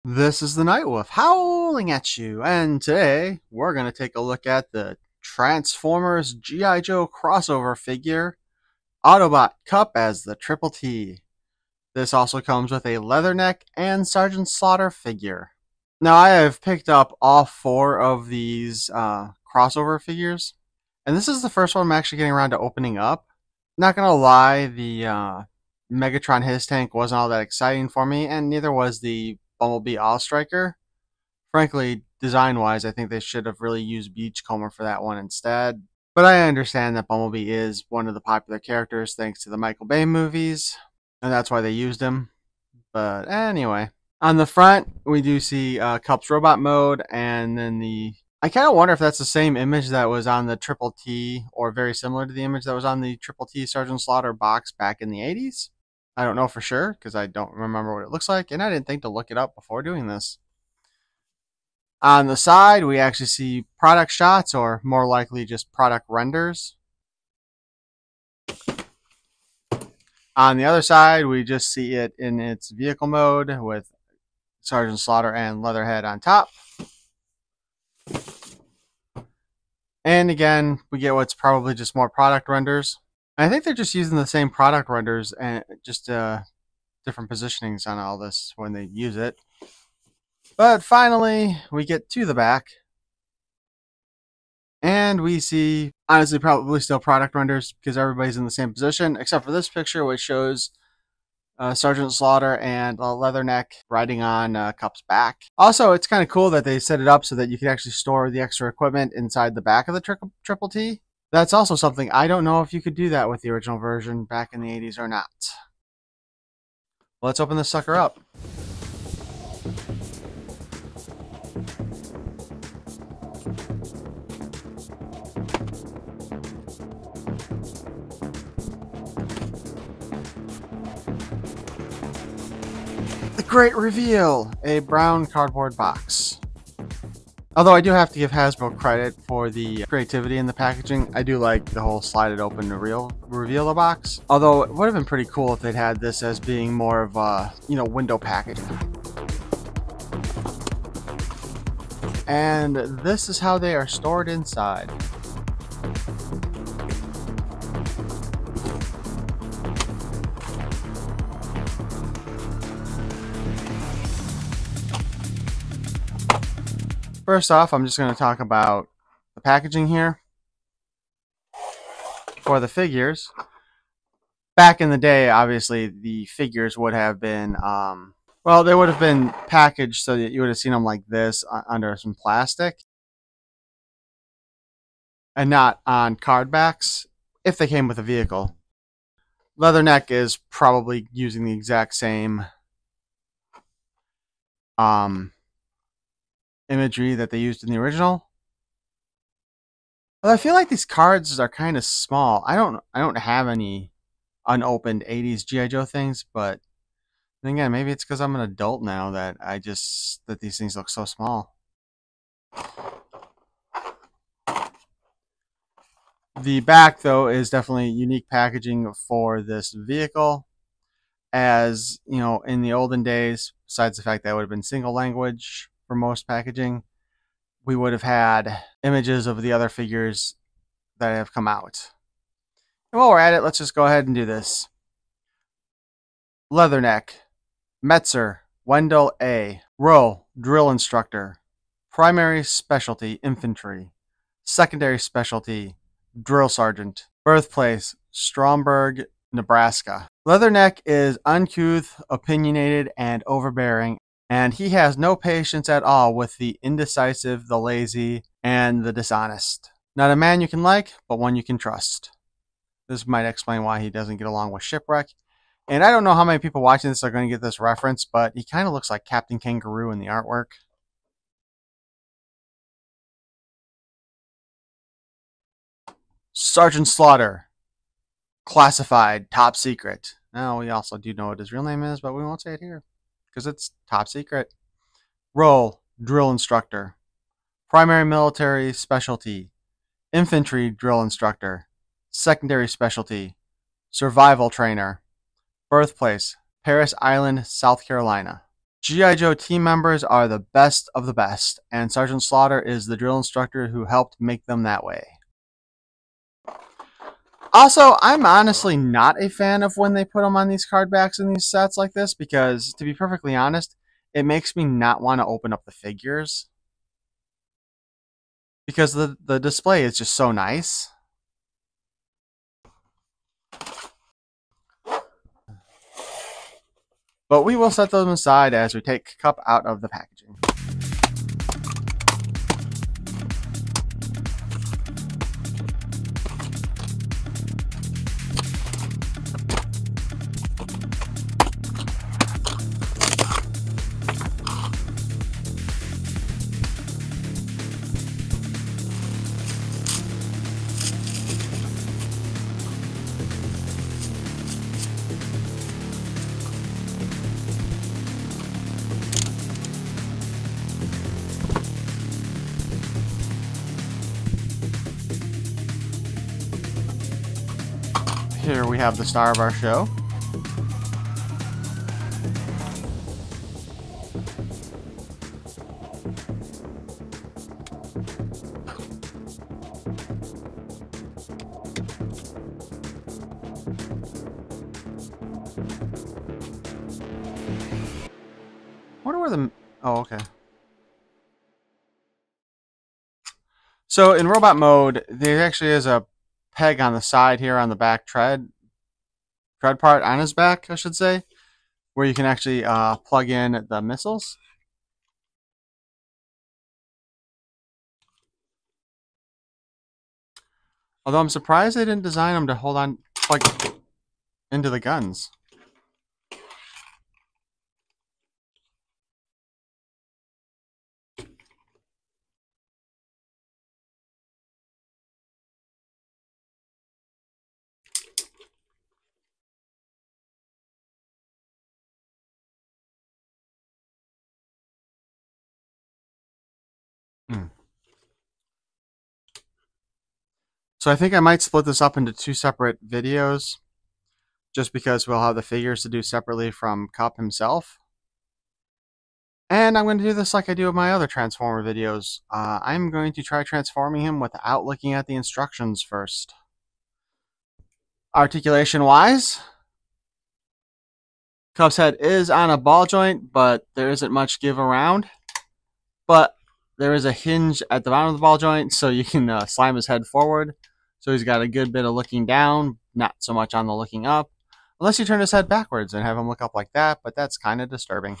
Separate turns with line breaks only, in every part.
This is the Night Wolf howling at you, and today we're going to take a look at the Transformers G.I. Joe crossover figure, Autobot Kup as the Triple T. This also comes with a Leatherneck and Sergeant Slaughter figure. Now I have picked up all four of these crossover figures, and this is the first one I'm actually getting around to opening up. Not going to lie, the Megatron His Tank wasn't all that exciting for me, and neither was the Bumblebee All Striker. Frankly, design-wise, I think they should have really used Beachcomber for that one instead. But I understand that Bumblebee is one of the popular characters thanks to the Michael Bay movies, and that's why they used him. But anyway, on the front, we do see Kup's robot mode, and then I kind of wonder if that's the same image that was on the Triple T, or very similar to the image that was on the Triple T Sergeant Slaughter box back in the 80s. I don't know for sure, because I don't remember what it looks like, and I didn't think to look it up before doing this. On the side, we actually see product shots, or more likely just product renders. On the other side, we just see it in its vehicle mode with Sergeant Slaughter and Leatherhead on top. And again, we get what's probably just more product renders. I think they're just using the same product renders and just different positionings on all this when they use it. But finally, we get to the back. And we see, honestly, probably still product renders because everybody's in the same position, except for this picture, which shows Sergeant Slaughter and Leatherneck riding on Kup's back. Also, it's kind of cool that they set it up so that you can actually store the extra equipment inside the back of the Triple T. That's also something I don't know if you could do that with the original version back in the 80s or not. Let's open this sucker up. The great reveal! A brown cardboard box. Although I do have to give Hasbro credit for the creativity in the packaging. I do like the whole slide it open to reveal the box. Although it would have been pretty cool if they'd had this as being more of a, window packaging. And this is how they are stored inside. First off, I'm just going to talk about the packaging here for the figures. Back in the day, obviously, the figures would have been, they would have been packaged so that you would have seen them like this under some plastic and not on card backs if they came with a vehicle. Leatherneck is probably using the exact same imagery that they used in the original. But I feel like these cards are kind of small. I don't have any unopened 80s G.I. Joe things, but then again, maybe it's because I'm an adult now that that these things look so small. The back, though, is definitely unique packaging for this vehicle. As, in the olden days, besides the fact that it would have been single language for most packaging, we would have had images of the other figures that have come out. And while we're at it, let's just go ahead and do this. Leatherneck, Metzer, Wendell A. Rowe, Drill Instructor. Primary Specialty, Infantry. Secondary Specialty, Drill Sergeant. Birthplace, Stromberg, Nebraska. Leatherneck is uncouth, opinionated, and overbearing, and he has no patience at all with the indecisive, the lazy, and the dishonest. Not a man you can like, but one you can trust. This might explain why he doesn't get along with Shipwreck. And I don't know how many people watching this are going to get this reference, but he kind of looks like Captain Kangaroo in the artwork. Sergeant Slaughter. Classified, top secret. Now, we also do know what his real name is, but we won't say it here because it's top secret. Role, Drill Instructor. Primary Military Specialty, Infantry Drill Instructor. Secondary Specialty, Survival Trainer. Birthplace, Paris Island, South Carolina. G.I. Joe team members are the best of the best, and Sergeant Slaughter is the drill instructor who helped make them that way. Also, I'm honestly not a fan of when they put them on these card backs in these sets like this, because, to be perfectly honest, it makes me not want to open up the figures. Because the display is just so nice. But we will set them aside as we take Kup out of the packaging. Here we have the star of our show. I wonder where the... Oh, okay. So in robot mode, there actually is a peg on the side here on the back tread part on his back, I should say, where you can actually plug in the missiles. Although I'm surprised they didn't design them to hold on, plug into the guns. So I think I might split this up into 2 separate videos, just because we'll have the figures to do separately from Kup himself. And I'm going to do this like I do with my other Transformer videos. I'm going to try transforming him without looking at the instructions first. Articulation-wise, Kup's head is on a ball joint, but there isn't much give around. But there is a hinge at the bottom of the ball joint, so you can slime his head forward. So he's got a good bit of looking down, not so much on the looking up. Unless you turn his head backwards and have him look up like that, but that's kind of disturbing.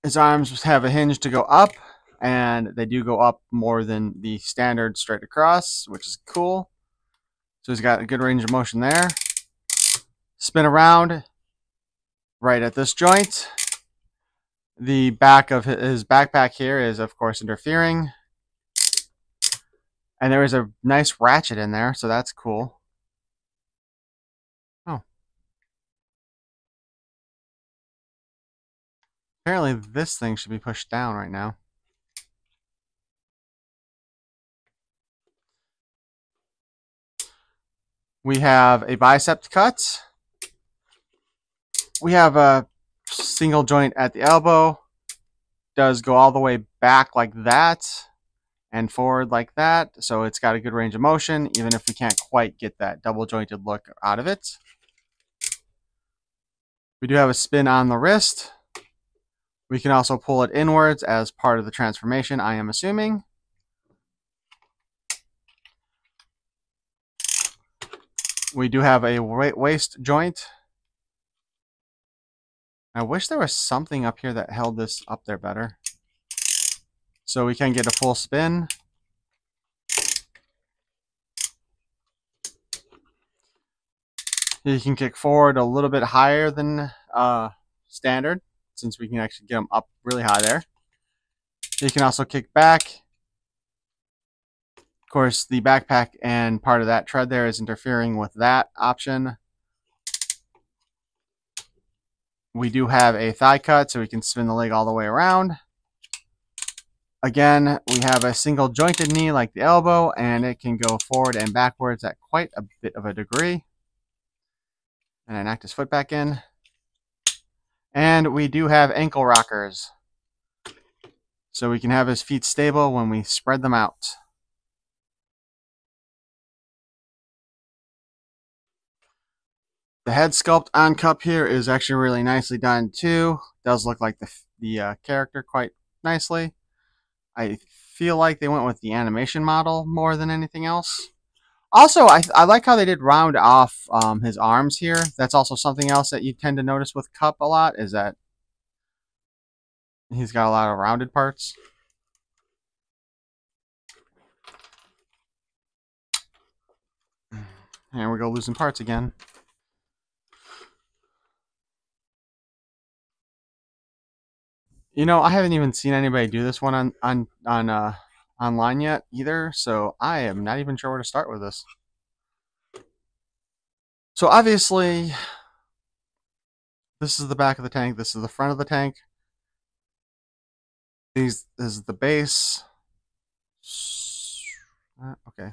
His arms have a hinge to go up, and they do go up more than the standard straight across, which is cool. So he's got a good range of motion there. Spin around right at this joint. The back of his backpack here is, of course, interfering. And there is a nice ratchet in there, so that's cool. Oh. Apparently this thing should be pushed down right now. We have a bicep cut. We have a single joint at the elbow. Does go all the way back like that and forward like that. So it's got a good range of motion, even if we can't quite get that double jointed look out of it. We do have a spin on the wrist. We can also pull it inwards as part of the transformation, I am assuming. We do have a waist joint. I wish there was something up here that held this up there better. So we can get a full spin. You can kick forward a little bit higher than standard, since we can actually get them up really high there. You can also kick back. Of course, the backpack and part of that tread there is interfering with that option. We do have a thigh cut, so we can spin the leg all the way around. Again, we have a single jointed knee like the elbow, and it can go forward and backwards at quite a bit of a degree. And I knocked his foot back in. And we do have ankle rockers, so we can have his feet stable when we spread them out. The head sculpt on Kup here is actually really nicely done too. Does look like the character quite nicely. I feel like they went with the animation model more than anything else. Also, I like how they did round off his arms here. That's also something else that you tend to notice with Kup a lot, is that he's got a lot of rounded parts. And we go losing parts again. You know, I haven't even seen anybody do this one on online yet either, so I am not even sure where to start with this. So obviously, this is the back of the tank. This is the front of the tank. This is the base. Okay.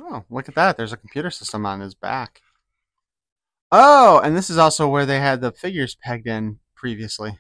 Oh, look at that. There's a computer system on his back. Oh, and this is also where they had the figures pegged in previously.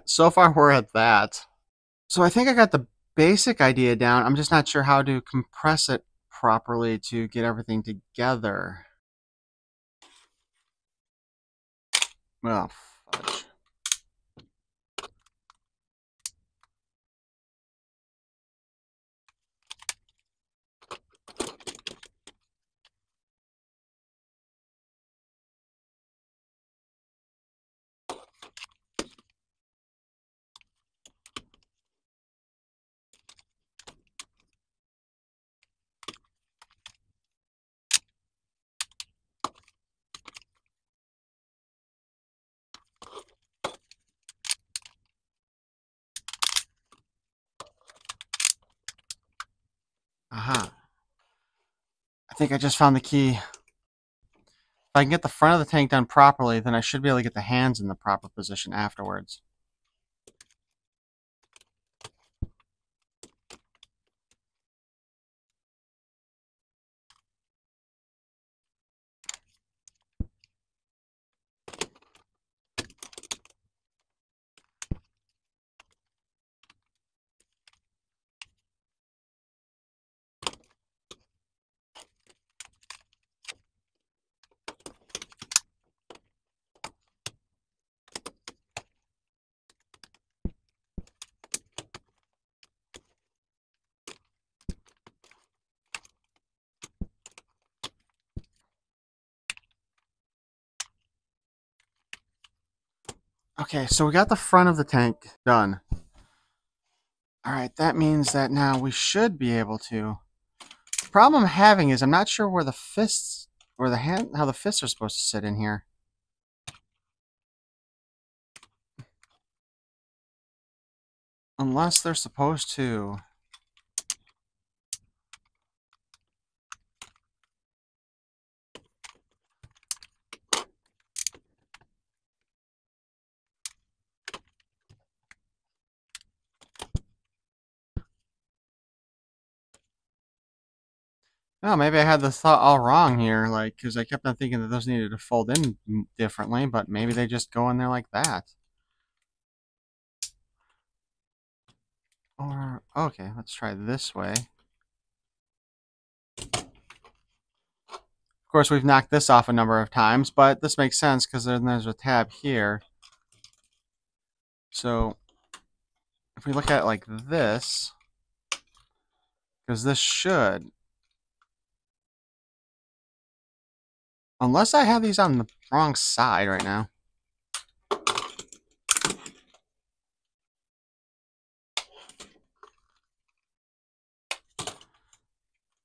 So far, we're at that. So I think I got the basic idea down. I'm just not sure how to compress it properly to get everything together. Well, fudge. Aha. I think I just found the key. If I can get the front of the tank done properly, then I should be able to get the hands in the proper position afterwards. Okay, so we got the front of the tank done. Alright, that means that now we should be able to. The problem I'm having is I'm not sure where the fists, where the hand, how the fists are supposed to sit in here. Unless they're supposed to. Oh, maybe I had the thought all wrong here, like, because I kept on thinking that those needed to fold in differently, but maybe they just go in there like that. Or, okay, let's try this way. Of course, we've knocked this off a number of times, but this makes sense because then there's a tab here. So, if we look at it like this, because this should, unless I have these on the wrong side right now.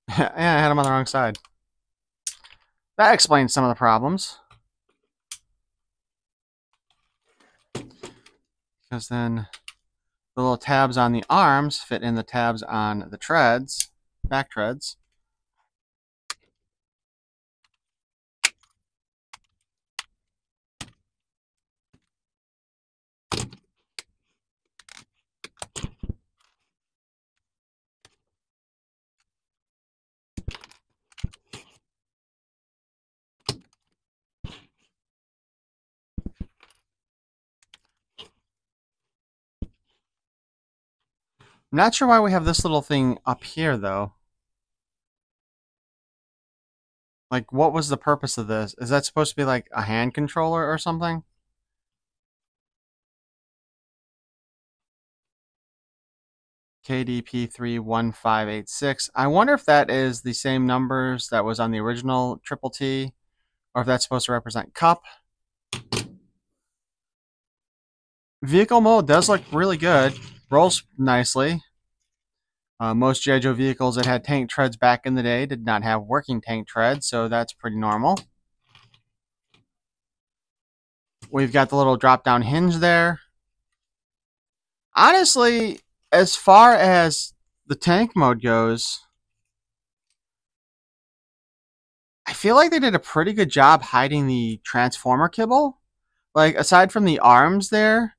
Yeah, I had them on the wrong side. That explains some of the problems. Because then the little tabs on the arms fit in the tabs on the treads, back treads. I'm not sure why we have this little thing up here, though. Like, what was the purpose of this? Is that supposed to be like a hand controller or something? KDP31586. I wonder if that is the same numbers that was on the original Triple T, or if that's supposed to represent Kup. Vehicle mode does look really good. Rolls nicely. Most G.I. Joe vehicles that had tank treads back in the day did not have working tank treads, so that's pretty normal. We've got the little drop-down hinge there. Honestly, as far as the tank mode goes, I feel like they did a pretty good job hiding the transformer kibble. Like, aside from the arms there,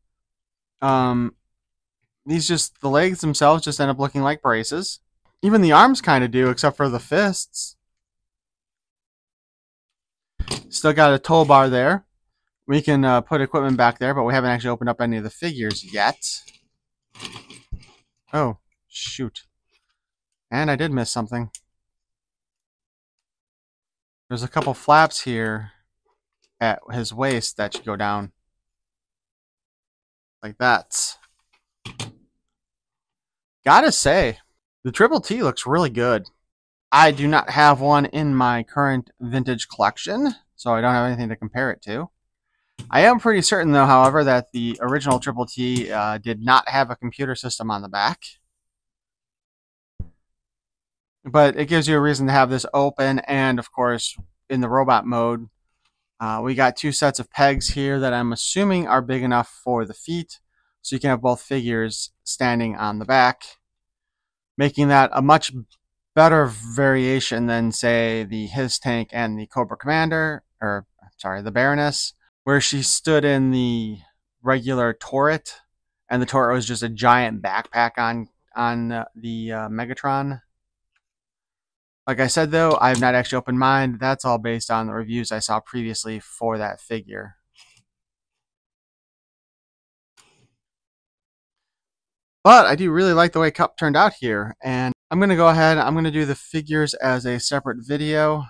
the legs themselves just end up looking like braces. Even the arms kind of do, except for the fists. Still got a tow bar there. We can put equipment back there, but we haven't actually opened up any of the figures yet. Oh, shoot. And I did miss something. There's a couple flaps here at his waist that should go down. Like that. Gotta say, the Triple T looks really good. I do not have one in my current vintage collection, so I don't have anything to compare it to. I am pretty certain, though, however, that the original Triple T did not have a computer system on the back. But it gives you a reason to have this open, and of course, in the robot mode, we got two sets of pegs here that I'm assuming are big enough for the feet, so you can have both figures standing on the back, making that a much better variation than, say, the His Tank and the Cobra Commander, or, sorry, the Baroness, where she stood in the regular turret, and the turret was just a giant backpack on the Megatron. Like I said, though, I have not actually opened mine. That's all based on the reviews I saw previously for that figure. But I do really like the way Kup turned out here, and I'm going to go ahead, I'm going to do the figures as a separate video.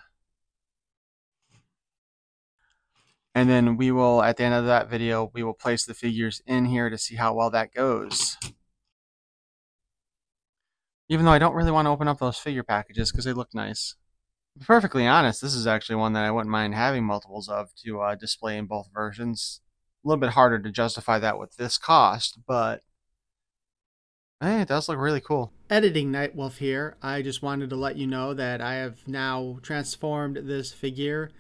And then we will, at the end of that video, we will place the figures in here to see how well that goes. Even though I don't really want to open up those figure packages because they look nice. To be perfectly honest, this is actually one that I wouldn't mind having multiples of to display in both versions. little bit harder to justify that with this cost, but hey, it does look really cool.
Editing Nightwolf here. I just wanted to let you know that I have now transformed this figure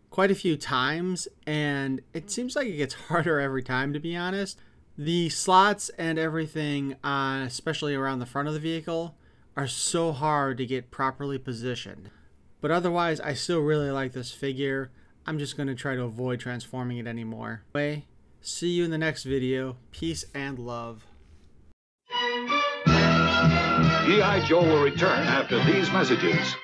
quite a few times, and it seems like it gets harder every time, to be honest. The slots and everything, especially around the front of the vehicle, are so hard to get properly positioned. But otherwise, I still really like this figure. I'm just going to try to avoid transforming it anymore. Anyway, see you in the next video. Peace and love.
G.I. Joe will return after these messages.